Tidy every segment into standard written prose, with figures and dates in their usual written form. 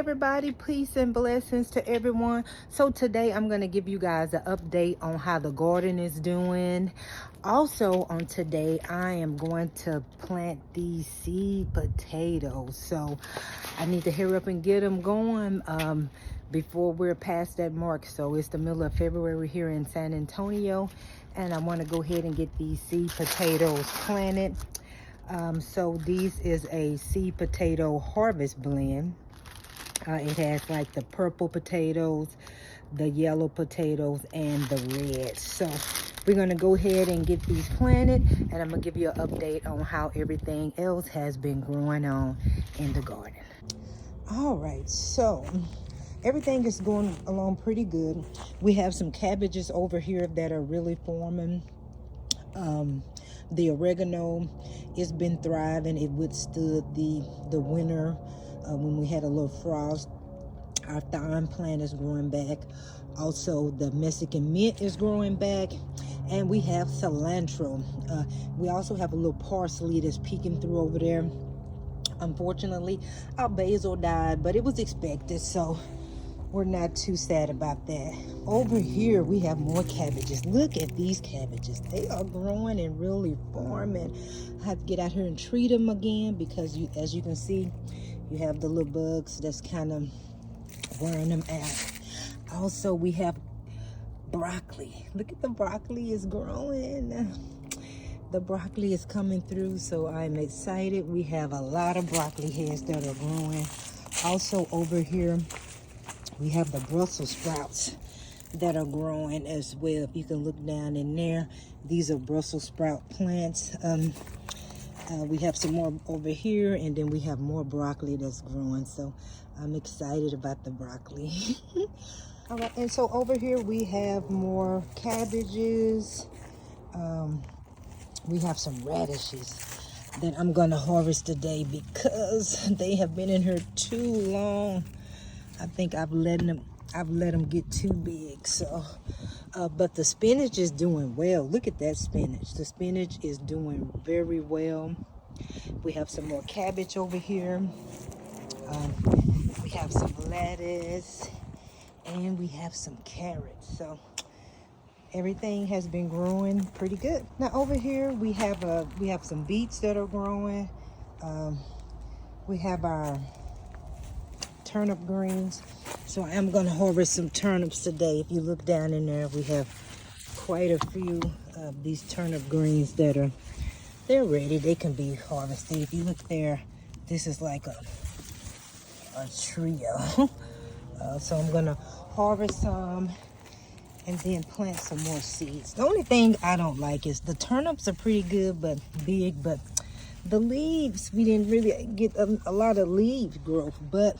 everybody, peace and blessings to everyone. So today I'm going to give you guys an update on how the garden is doing. Also on today I am going to plant these seed potatoes, so I need to hurry up and get them going before we're past that mark. So it's the middle of February here in San Antonio, and I want to go ahead and get these seed potatoes planted. So this is a seed potato harvest blend. It has like the purple potatoes, the yellow potatoes, and the red. So we're going to go ahead and get these planted, and I'm going to give you an update on how everything else has been growing on in the garden. All right, so everything is going along pretty good. We have some cabbages over here that are really forming. The oregano, it's been thriving. It withstood the winter when we had a little frost. Our thyme plant is growing back. Also, the Mexican mint is growing back. And we have cilantro. We also have a little parsley that's peeking through over there. Unfortunately, our basil died, but it was expected, so we're not too sad about that. Over here, we have more cabbages. Look at these cabbages. They are growing and really forming. I have to get out here and treat them again because, as you can see, you have the little bugs that's kind of wearing them out. Also, we have broccoli. Look at the broccoli is growing. The broccoli is coming through, so I'm excited. We have a lot of broccoli heads that are growing. Also, over here, we have the Brussels sprouts that are growing as well. If you can look down in there, these are Brussels sprout plants. We have some more over here, and then we have more broccoli that's growing. So I'm excited about the broccoli. All right, and so over here we have more cabbages. We have some radishes that I'm gonna harvest today because they have been in here too long. I think I've let them get too big. So, but the spinach is doing well. Look at that spinach. The spinach is doing very well. We have some more cabbage over here. We have some lettuce, and we have some carrots. So everything has been growing pretty good. Now over here we have some beets that are growing. We have our turnip greens, so I'm gonna harvest some turnips today. If you look down in there, we have quite a few of these turnip greens that they're ready. They can be harvested. If you look there, this is like a trio. So I'm gonna harvest some and then plant some more seeds. The only thing I don't like is the turnips are pretty good, but big, but the leaves, we didn't really get a lot of leaf growth, but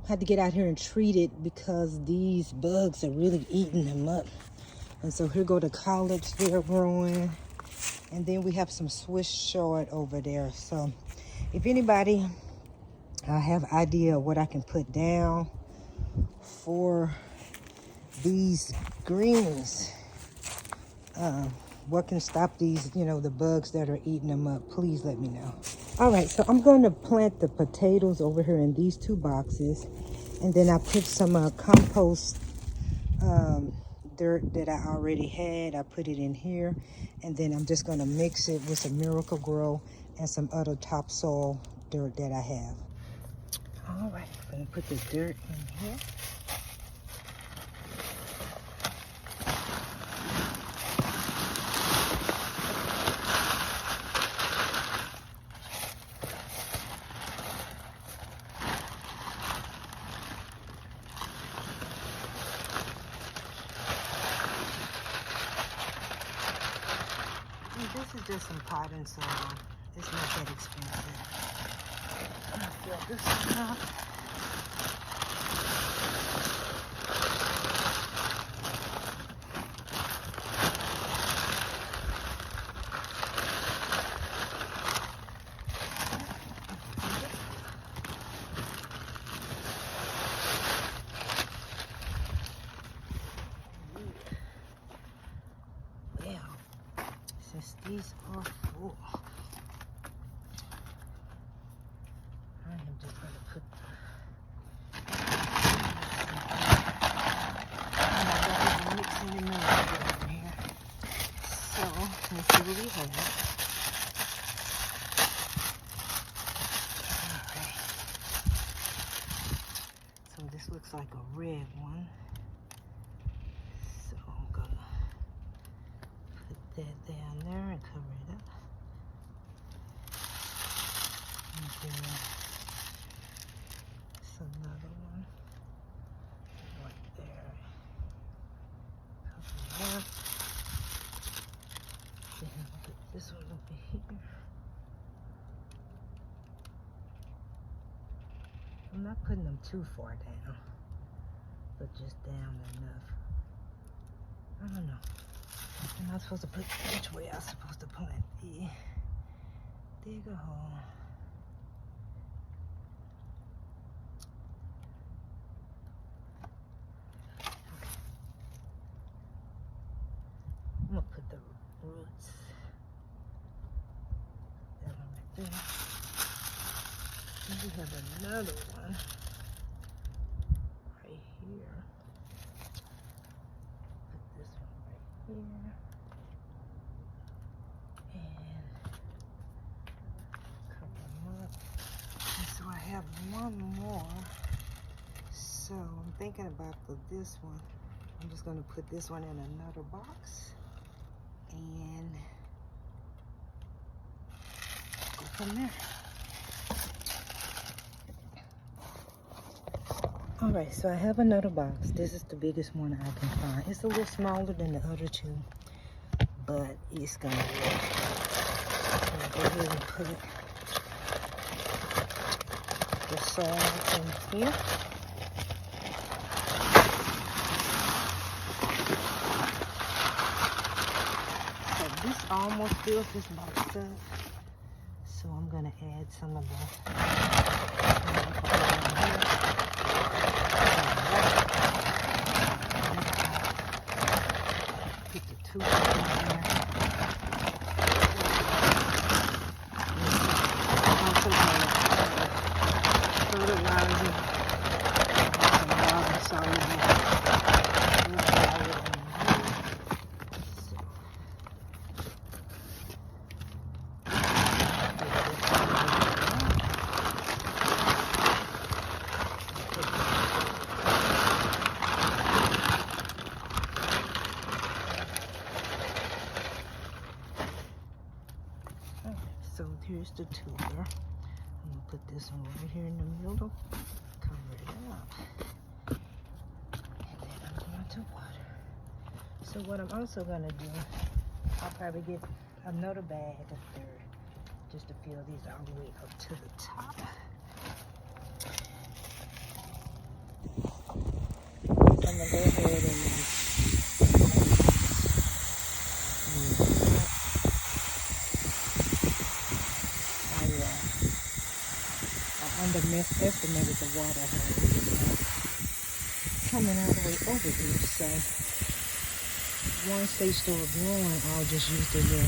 I had to get out here and treat it because these bugs are really eating them up. And so here go the collards, they're growing. And then we have some Swiss chard over there. So if anybody have idea of what I can put down for these greens, what can stop these, the bugs that are eating them up, please let me know. All right, so I'm going to plant the potatoes over here in these two boxes, and then I put some compost dirt that I already had. I put it in here, and then I'm just going to mix it with some Miracle-Gro and some other topsoil dirt that I have. All right, I'm going to put the dirt in here. This is just some potting soil. It's not that expensive. I'm gonna fill this up. Since these are full, I am just going to put over here. So let's see what we have. Alright. So this looks like a red one. So I'm gonna put that down there and cover it up. And then it's another one right there. Cover it up. Then I'll put this one over here. I'm not putting them too far down, but just down enough. I don't know. Am I supposed to put, which way I'm supposed to plant the, dig a hole. Okay. I'm gonna put the roots. That one right there. And we have another one right here. Put this one right here. And cover them up. And so I have one more. So I'm thinking about this one. I'm just gonna put this one in another box and go from there. All right, so I have another box. This is the biggest one I can find. It's a little smaller than the other two, but it's gonna work. I'll go ahead and put the soil in here. So this almost fills this box up. So I'm gonna add some of the put the two in there. Also gonna fertilizer some water soluble. So here's the tuber. I'm gonna put this one right here in the middle, cover it up, and then I'm going to water. So what I'm also gonna do, I'll probably get another bag of dirt just to fill these all the way up to the top. So I'm gonna go ahead and estimated the water coming all the way over here. So once they start growing, I'll just use the little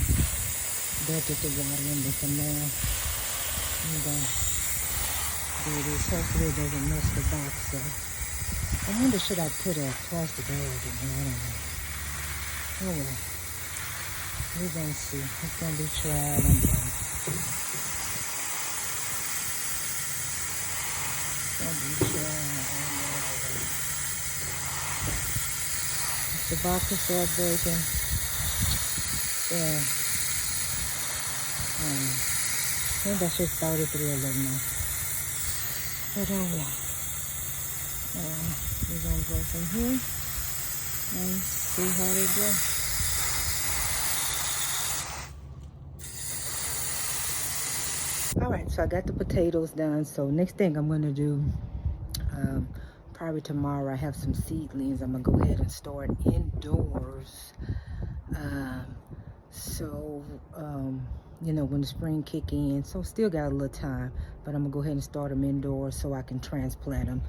bucket to water them. But for now, I'm gonna do this. Hopefully it doesn't mess the box up. I wonder, should I put a plastic bag in here? I don't know. Oh well. We're gonna see. It's gonna be trial and error. The box is still breaking. Yeah. Maybe I should start it through a little more. But oh well. We're gonna go from here and see how they go. Alright, so I got the potatoes done. So next thing I'm gonna do, probably tomorrow, I have some seedlings. I'm gonna go ahead and start indoors. You know, when the spring kick in, so still got a little time, but I'm gonna go ahead and start them indoors so I can transplant them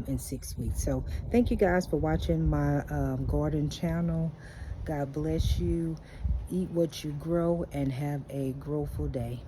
in 6 weeks. So thank you guys for watching my garden channel. God bless you. Eat what you grow and have a growful day.